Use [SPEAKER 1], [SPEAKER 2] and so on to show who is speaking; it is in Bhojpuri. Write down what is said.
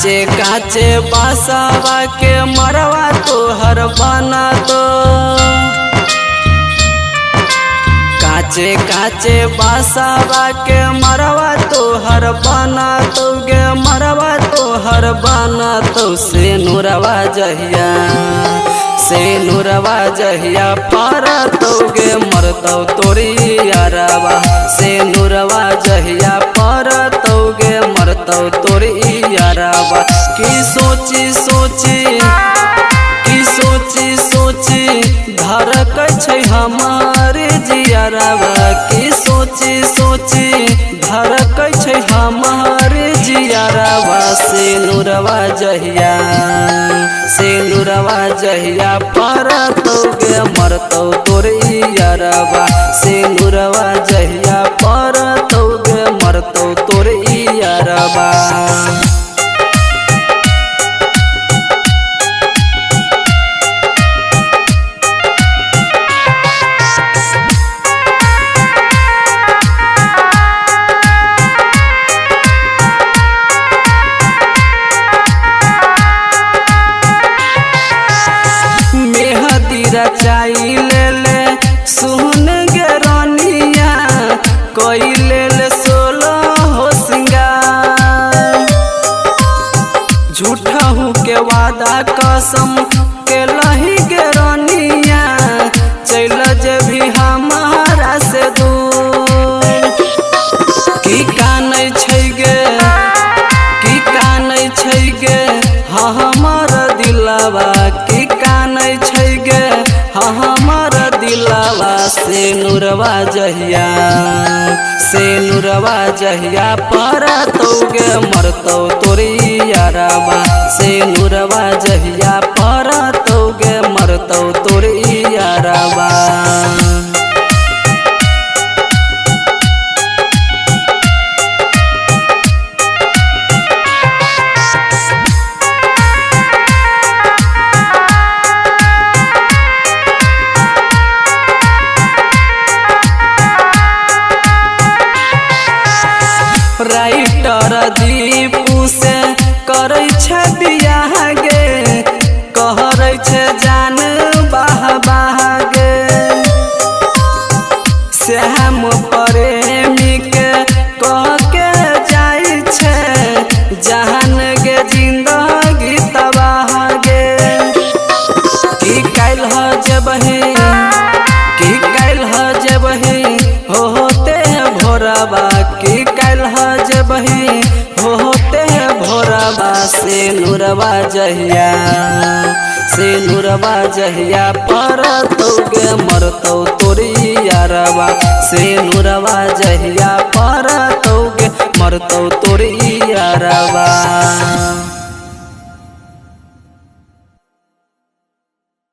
[SPEAKER 1] काचे काचे बासावा के मरवा तोहर बना दो। काचे काचे बासावा के मरवा तोहर बना तो गे मरवा तोहर बना तो से नुरवा जहिया पर तो गे मरतौ तोरी यारवा से नुरवा जहिया पर तो गे मरतौ तोरी यारवा। की सोची धड़क छै हमारे जियारवा की सोची धड़क छै हमारे जियारवा से नुरवा जहिया पर तो गे मरतौ तोरी यारवा से नुरवा जहिया पर तो गे मरतौ तोरी यारवा। रचाई ले ले सुन गे रानिया कोई ले ले 16 हो सिंगार। झूठा हूँ के वादा कसम के लही गे रानिया चल जभी हमारा से दूर। की कानै छै गे हाँ हमार दिलवा की कानै छै गे हाँ हमार दिलवा से नुरवा जहिया पर तो गे मरतौ तोरी यारवा से नुरवा जहिया पर तो गे मरतौ तोरी यारवा। राइटर दीपू से करै छै बियाह गे कहरै छै जान बाह गे। श्याम प्रेमी के कह के जाइ छै जहान गे जिंदगी तबाह गे। की काल्ह जेबही होते भोरवा की काल्ह जेबही होते भोरवा से नुरवा जहिया पर तो गे मरतौ तोरी यारवा से नुरवा जहिया पर तो गे मरतौ तोरी यारवा।